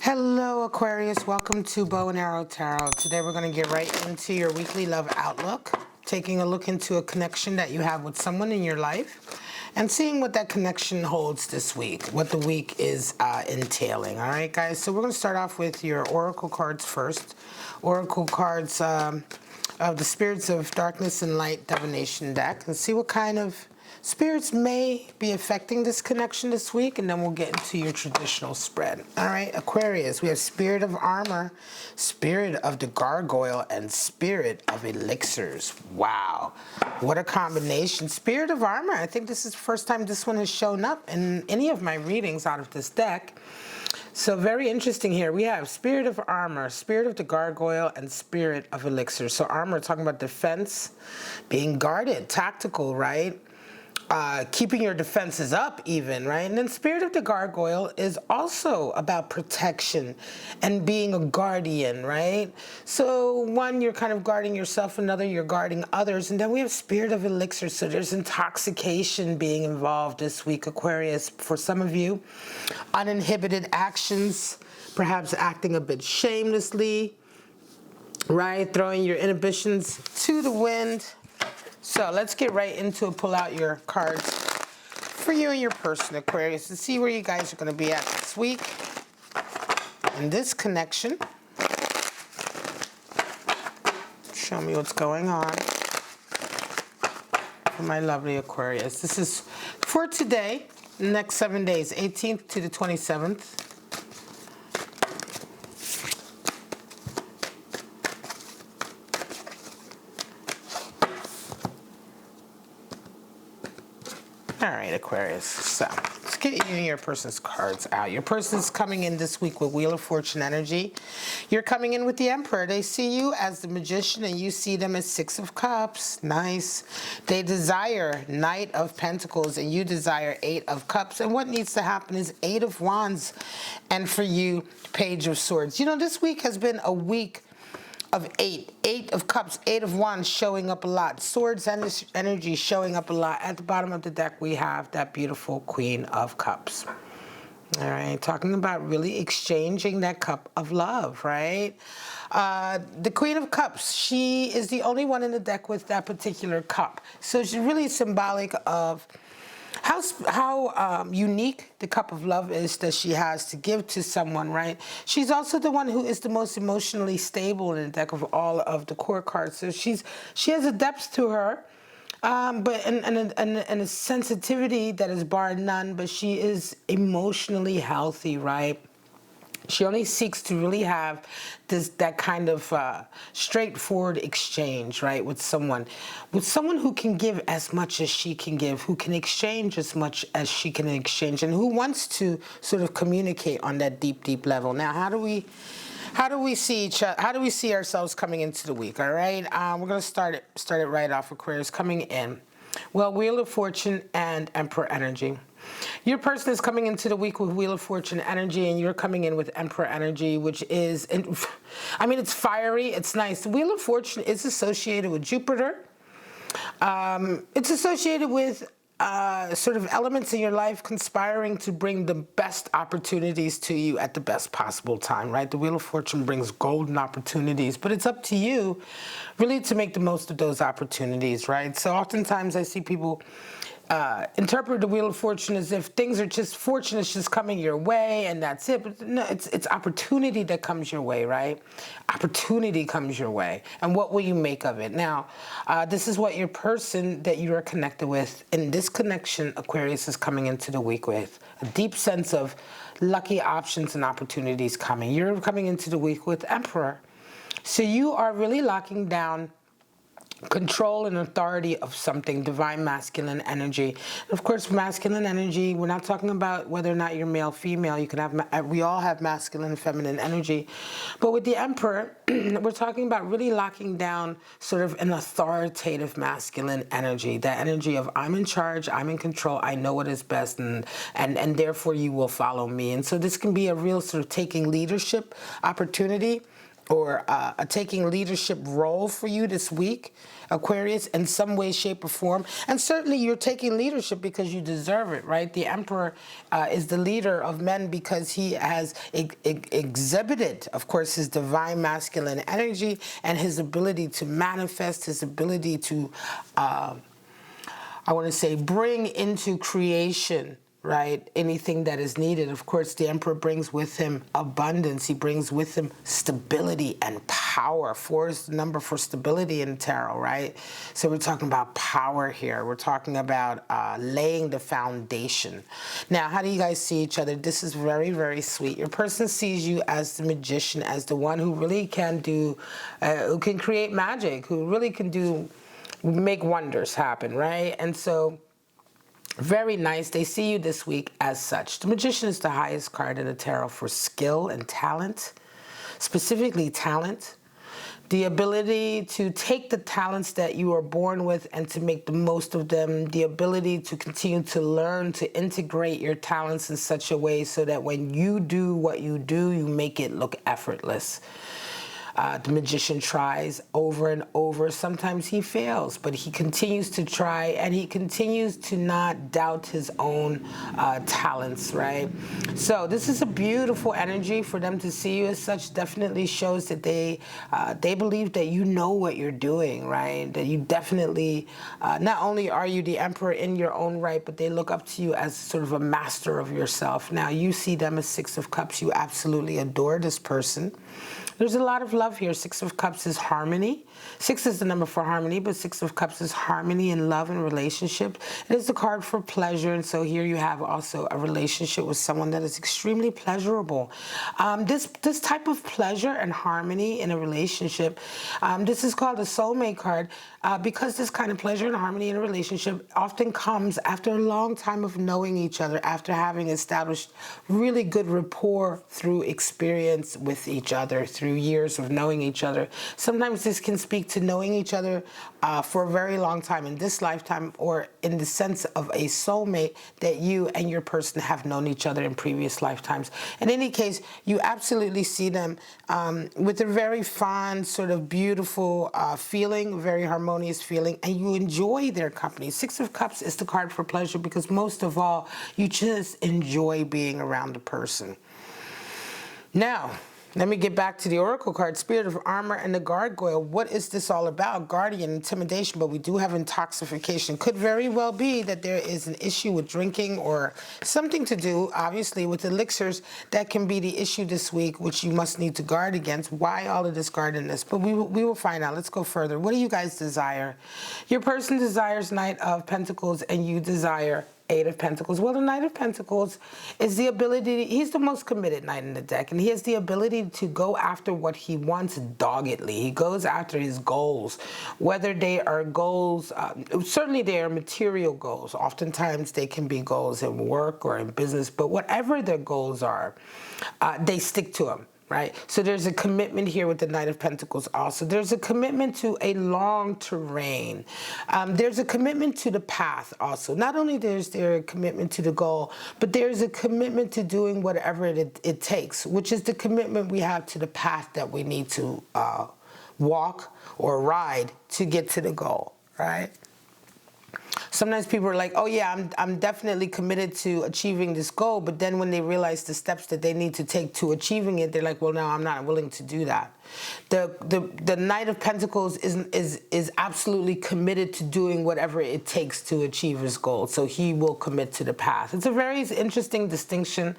Hello Aquarius, welcome to Bow and Arrow Tarot. Today we're going to get right into your weekly love outlook, taking a look into a connection that you have with someone in your life and seeing what that connection holds this week, what the week is entailing. All right guys, so we're going to start off with your oracle cards first. Oracle cards of the Spirits of Darkness and Light Divination deck, and see what kind of spirits may be affecting this connection this week, and then we'll get into your traditional spread. All right, Aquarius, we have Spirit of Armor, Spirit of the Gargoyle, and Spirit of Elixirs. Wow, what a combination. Spirit of Armor, I think this is the first time this one has shown up in any of my readings out of this deck. So very interesting here. We have Spirit of Armor, Spirit of the Gargoyle, and Spirit of Elixir. So armor, talking about defense, being guarded, tactical, right? Keeping your defenses up even, right? And then Spirit of the Gargoyle is also about protection and being a guardian, right? So one, you're kind of guarding yourself, another, you're guarding others. And then we have Spirit of Elixir, so there's intoxication being involved this week, Aquarius. For some of you, uninhibited actions, perhaps acting a bit shamelessly, right? Throwing your inhibitions to the wind. So let's get right into it. Pull out your cards for you and your person, Aquarius, and see where you guys are going to be at this week in this connection. Show me what's going on for my lovely Aquarius. This is for today, the next 7 days, 18th to the 27th. All right, Aquarius, so let's get you and your person's cards out. Your person's coming in this week with Wheel of Fortune energy. You're coming in with the Emperor. They see you as the Magician, and you see them as Six of Cups. Nice. They desire Knight of Pentacles, and you desire Eight of Cups. And what needs to happen is Eight of Wands, and for you, Page of Swords. You know, this week has been a week of Eight of Cups, Eight of Wands showing up a lot. Swords energy showing up a lot. At the bottom of the deck, we have that beautiful Queen of Cups. All right, talking about really exchanging that cup of love, right? The Queen of Cups, she is the only one in the deck with that particular cup. So she's really symbolic of how unique the cup of love is that she has to give to someone, right? She's also the one who is the most emotionally stable in the deck of all of the core cards. So she has a depth to her, but and a sensitivity that is bar none, but she is emotionally healthy, right? She only seeks to really have that kind of straightforward exchange, right, with someone who can give as much as she can give, who can exchange as much as she can exchange, and who wants to sort of communicate on that deep level. Now, how do we see ourselves coming into the week? All right, we're gonna start it right off. Aquarius coming in. Well, Wheel of Fortune and Emperor energy. Your person is coming into the week with Wheel of Fortune energy, and you're coming in with Emperor energy, which is, I mean, it's fiery, it's nice. The Wheel of Fortune is associated with Jupiter. It's associated with sort of elements in your life conspiring to bring the best opportunities to you at the best possible time, right? The Wheel of Fortune brings golden opportunities, but it's up to you really to make the most of those opportunities, right? So oftentimes I see people interpret the Wheel of Fortune as if things are just fortune is just coming your way and that's it. But no, it's opportunity that comes your way, right? Opportunity comes your way. And what will you make of it? Now, this is what your person that you are connected with in this connection, Aquarius, is coming into the week with. A deep sense of lucky options and opportunities coming. You're coming into the week with Emperor. So you are really locking down control and authority of something, divine masculine energy. Of course, masculine energy, we're not talking about whether or not you're male, female. You can have, we all have masculine and feminine energy. But with the Emperor, we're talking about really locking down sort of an authoritative masculine energy, that energy of I'm in charge, I'm in control, I know what is best, and therefore you will follow me. And so this can be a real sort of taking leadership opportunity or a taking leadership role for you this week, Aquarius, in some way, shape, or form. And certainly you're taking leadership because you deserve it, right? The Emperor is the leader of men because he has exhibited, of course, his divine masculine energy and his ability to manifest, his ability to, I want to say, bring into creation, right, anything that is needed. Of course, the Emperor brings with him abundance. He brings with him stability and power. 4 is the number for stability in tarot, right? So we're talking about power here. We're talking about laying the foundation. Now, how do you guys see each other? This is very, very sweet. Your person sees you as the magician, as the one who really can do, who can create magic, who really can make wonders happen, right? And so, very nice. They see you this week as such. The Magician is the highest card in the tarot for skill and talent, specifically talent. The ability to take the talents that you are born with and to make the most of them. The ability to continue to learn, to integrate your talents in such a way so that when you do what you do, you make it look effortless. The Magician tries over and over. Sometimes he fails, but he continues to try, and he continues to not doubt his own talents, right? So this is a beautiful energy for them to see you as such. Definitely shows that they believe that you know what you're doing, right? That you definitely, not only are you the Emperor in your own right, but they look up to you as sort of a master of yourself. Now, you see them as 6 of Cups. You absolutely adore this person. There's a lot of love here. 6 of Cups is harmony. 6 is the number for harmony, but 6 of Cups is harmony in love and relationship. It is the card for pleasure, and so here you have also a relationship with someone that is extremely pleasurable. This type of pleasure and harmony in a relationship, this is called a soulmate card, because this kind of pleasure and harmony in a relationship often comes after a long time of knowing each other, after having established really good rapport through experience with each other, through years of knowing each other. Sometimes this can speak to knowing each other for a very long time in this lifetime, or in the sense of a soulmate, that you and your person have known each other in previous lifetimes. In any case, you absolutely see them with a very fond, sort of beautiful feeling, very harmonious feeling, and you enjoy their company. 6 of Cups is the card for pleasure because most of all, you just enjoy being around the person. Now, let me get back to the Oracle card, Spirit of Armor and the Gargoyle. What is this all about? Guardian, intimidation, but we do have intoxication. Could very well be that there is an issue with drinking or something to do, obviously, with elixirs. That can be the issue this week, which you must need to guard against. Why all of this guardedness? But we will find out. Let's go further. What do you guys desire? Your person desires Knight of Pentacles, and you desire 8 of Pentacles. Well, the Knight of Pentacles is the ability, he's the most committed knight in the deck, and he has the ability to go after what he wants doggedly. He goes after his goals, whether they are goals, certainly they are material goals. Oftentimes they can be goals in work or in business, but whatever their goals are, they stick to them. Right? So there's a commitment here with the Knight of Pentacles also. There's a commitment to a long terrain. There's a commitment to the path also. Not only is there a commitment to the goal, but there's a commitment to doing whatever it takes, which is the commitment we have to the path that we need to walk or ride to get to the goal, right? Sometimes people are like, oh yeah, I'm definitely committed to achieving this goal, but then when they realize the steps that they need to take to achieving it, they're like, well, no, I'm not willing to do that. The Knight of Pentacles is absolutely committed to doing whatever it takes to achieve his goal. So he will commit to the path. It's a very interesting distinction.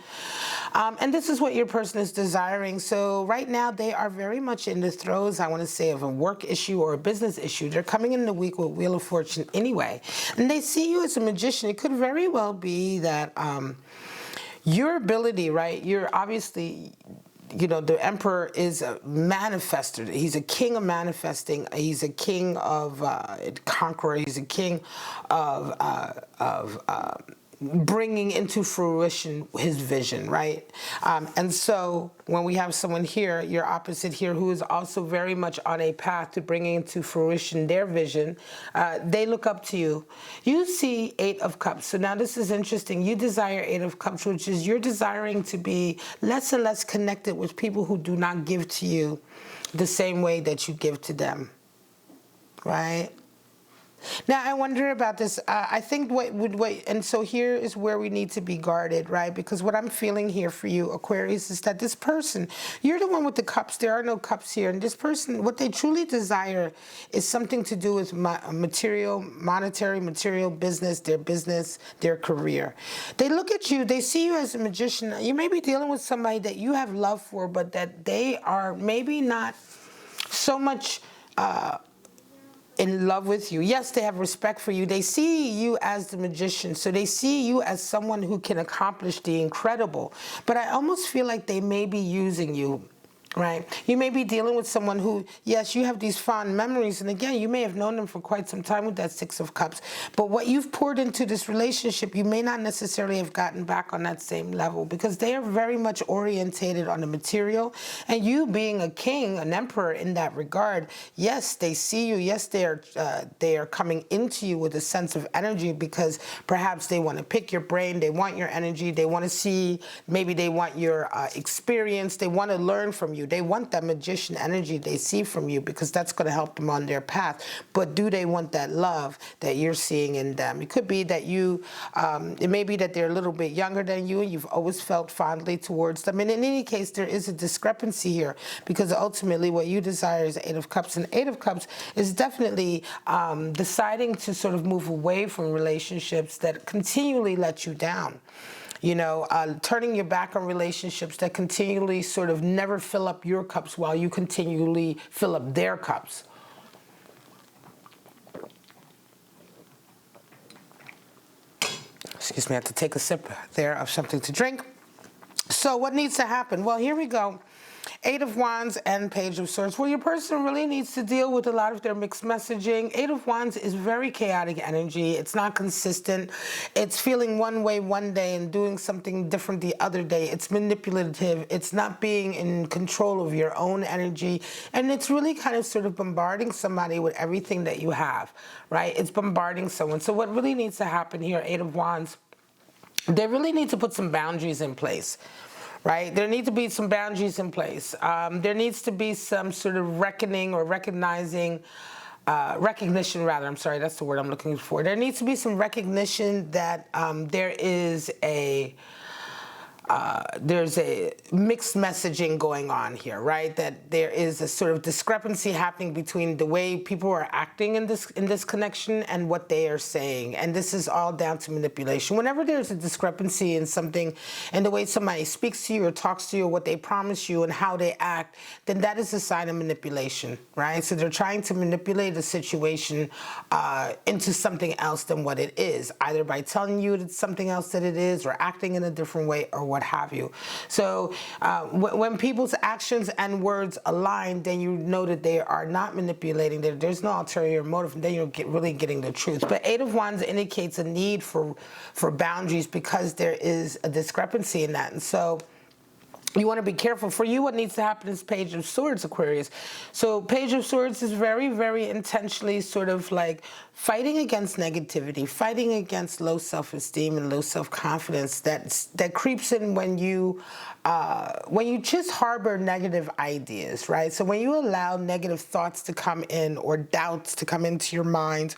And this is what your person is desiring. So right now they are very much in the throes, I want to say, of a work issue or a business issue. They're coming in the week with Wheel of Fortune anyway. And they see you as a magician. It could very well be that your ability, right, you're obviously, you know, the Emperor is a manifester. He's a king of manifesting. He's a king of conqueror. He's a king of bringing into fruition his vision, right? And so when we have someone here, your opposite here, who is also very much on a path to bringing into fruition their vision, they look up to you. You see Eight of Cups. So now this is interesting. You desire Eight of Cups, which is you're desiring to be less and less connected with people who do not give to you the same way that you give to them, right? Now, I wonder about this. I think and so here is where we need to be guarded, right? Because what I'm feeling here for you, Aquarius, is that this person, you're the one with the cups. There are no cups here. And this person, what they truly desire is something to do with monetary, material, business, their career. They look at you, they see you as a magician. You may be dealing with somebody that you have love for, but that they are maybe not so much in love with you. Yes, they have respect for you. They see you as the magician. So they see you as someone who can accomplish the incredible. But I almost feel like they may be using you, right? You may be dealing with someone who, yes, you have these fond memories. And again, you may have known them for quite some time with that Six of Cups. But what you've poured into this relationship, you may not necessarily have gotten back on that same level, because they are very much orientated on the material. And you being a king, an emperor in that regard, yes, they see you. Yes, they are coming into you with a sense of energy, because perhaps they want to pick your brain. They want your energy. They want to see, maybe they want your experience. They want to learn from you. They want that magician energy they see from you, because that's going to help them on their path. But do they want that love that you're seeing in them? It could be that it may be that they're a little bit younger than you, and you've always felt fondly towards them. And in any case, there is a discrepancy here, because ultimately what you desire is Eight of Cups. And Eight of Cups is definitely deciding to sort of move away from relationships that continually let you down. You know, turning your back on relationships that continually sort of never fill up your cups while you continually fill up their cups. Excuse me, I have to take a sip there of something to drink. So what needs to happen? Well, here we go. Eight of Wands and Page of Swords. Well, your person really needs to deal with a lot of their mixed messaging. Eight of Wands is very chaotic energy. It's not consistent. It's feeling one way one day and doing something different the other day. It's manipulative. It's not being in control of your own energy. And it's really kind of sort of bombarding somebody with everything that you have, right? It's bombarding someone. So what really needs to happen here, Eight of Wands, they really need to put some boundaries in place. Right? There need to be some boundaries in place. There needs to be some sort of reckoning or recognition, rather, I'm sorry, that's the word I'm looking for. There needs to be some recognition that there's a mixed messaging going on here, right? That there is a sort of discrepancy happening between the way people are acting in this connection and what they are saying. And this is all down to manipulation. Whenever there's a discrepancy in something, in the way somebody speaks to you or talks to you, or what they promise you and how they act, then that is a sign of manipulation, right? So they're trying to manipulate a situation into something else than what it is, either by telling you it's something else that it is, or acting in a different way, or what have you. So when people's actions and words align, then you know that they are not manipulating. There's no ulterior motive, and then you're really getting the truth. But Eight of Wands indicates a need for boundaries, because there is a discrepancy in that. And so you want to be careful. For you, what needs to happen is Page of Swords, Aquarius. So Page of Swords is very, very intentionally sort of like fighting against negativity, fighting against low self-esteem and low self-confidence that creeps in when you just harbor negative ideas, right? So when you allow negative thoughts to come in, or doubts to come into your mind,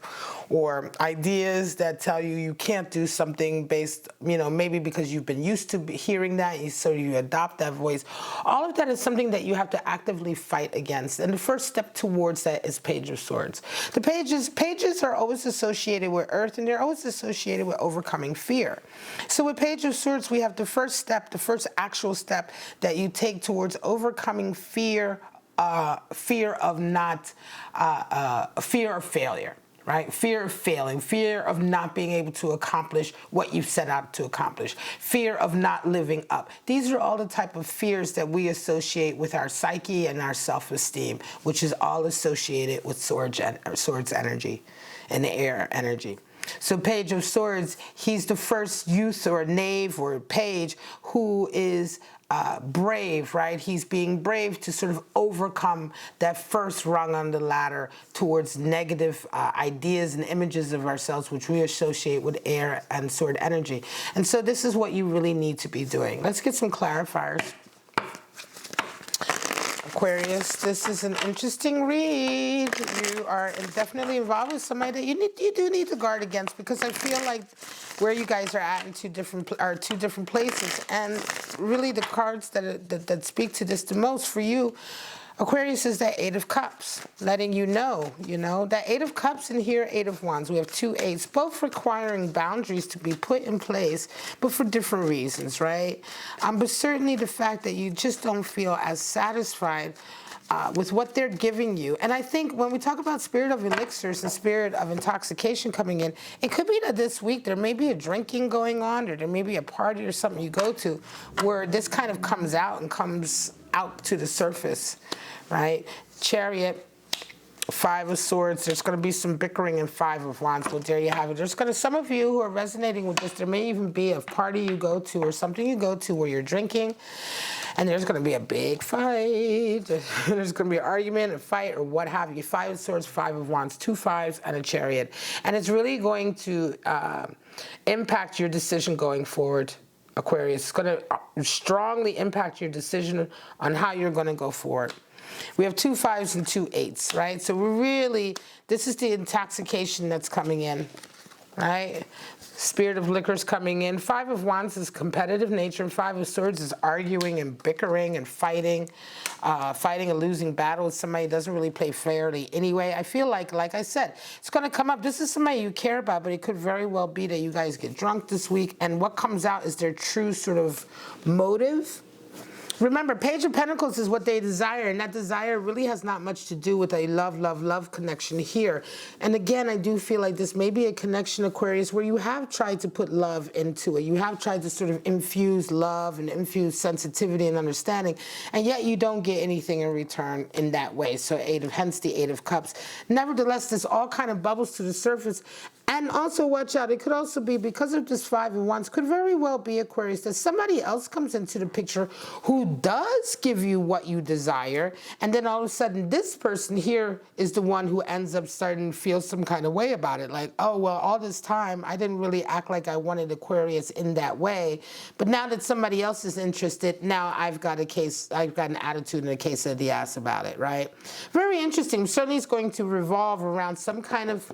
or ideas that tell you you can't do something based, maybe because you've been used to hearing that, so you adopt that voice. All of that is something that you have to actively fight against. And the first step towards that is Page of Swords. The pages are always associated with earth, and they're always associated with overcoming fear. So with Page of Swords, we have the first step, the first actual step that you take towards overcoming fear, fear of failure. Right? Fear of failing, fear of not being able to accomplish what you've set out to accomplish, fear of not living up. These are all the type of fears that we associate with our psyche and our self-esteem, which is all associated with swords energy and the air energy. So Page of Swords, he's the first youth or knave or page who is brave, right? He's being brave to sort of overcome that first rung on the ladder towards negative ideas and images of ourselves, which we associate with air and sword energy. And so this is what you really need to be doing. Let's get some clarifiers. Aquarius, this is an interesting read. You are definitely involved with somebody that you do need to guard against, because I feel like where you guys are at in two different places, and really the cards that speak to this the most for you, Aquarius, is that Eight of Cups, letting you know, that Eight of Cups, and here Eight of Wands. We have two eights, both requiring boundaries to be put in place, but for different reasons, right? But certainly the fact that you just don't feel as satisfied with what they're giving you. And I think when we talk about spirit of elixirs and spirit of intoxication coming in, it could be that this week there may be a drinking going on, or there may be a party or something you go to where this kind of comes out and comes out to the surface, right? Chariot, Five of Swords, there's going to be some bickering, and Five of Wands. Well, there you have it. There's going to, some of you who are resonating with this, there may even be a party you go to or something you go to where you're drinking, and there's going to be a big fight. There's going to be an argument, a fight, or what have you. Five of Swords, Five of Wands, two fives, and a Chariot. And it's really going to impact your decision going forward, Aquarius. It's going to strongly impact your decision on how you're going to go forward. We have two fives and two eights, right? So we're really, this is the intoxication that's coming in, right? Spirit of liquors coming in. Five of Wands is competitive nature, and Five of Swords is arguing and bickering and fighting a losing battle with somebody who doesn't really play fairly anyway. I feel like I said, it's going to come up. This is somebody you care about, but it could very well be that you guys get drunk this week, and what comes out is their true sort of motive. Remember, Page of Pentacles is what they desire, and that desire really has not much to do with a love connection here. And again, I do feel like this may be a connection, Aquarius, where you have tried to put love into it. You have tried to sort of infuse love and infuse sensitivity and understanding, and yet you don't get anything in return in that way. So hence the Eight of Cups. Nevertheless, this all kind of bubbles to the surface. And also watch out, it could also be, because of this Five of Wands, could very well be, Aquarius, that somebody else comes into the picture who does give you what you desire, and then all of a sudden this person here is the one who ends up starting to feel some kind of way about it. Like, oh, well, all this time I didn't really act like I wanted Aquarius in that way, but now that somebody else is interested, now I've got an attitude and a case of the ass about it, right? Very interesting. Certainly it's going to revolve around some kind of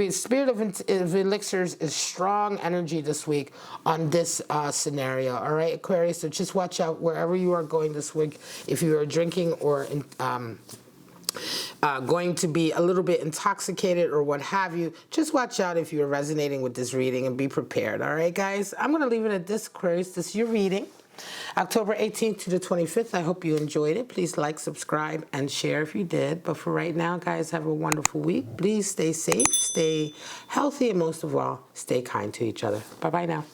spirit of elixirs is strong energy this week on this scenario. All right, Aquarius, so just watch out wherever you are going this week. If you are drinking or going to be a little bit intoxicated or what have you, just watch out if you're resonating with this reading, and be prepared. All right, guys, I'm going to leave it at this, Aquarius. This is your reading, October 18th to the 25th. I hope you enjoyed it. Please like, subscribe, and share if you did. But for right now, guys, have a wonderful week. Please stay safe, stay healthy, and most of all, stay kind to each other. Bye-bye now.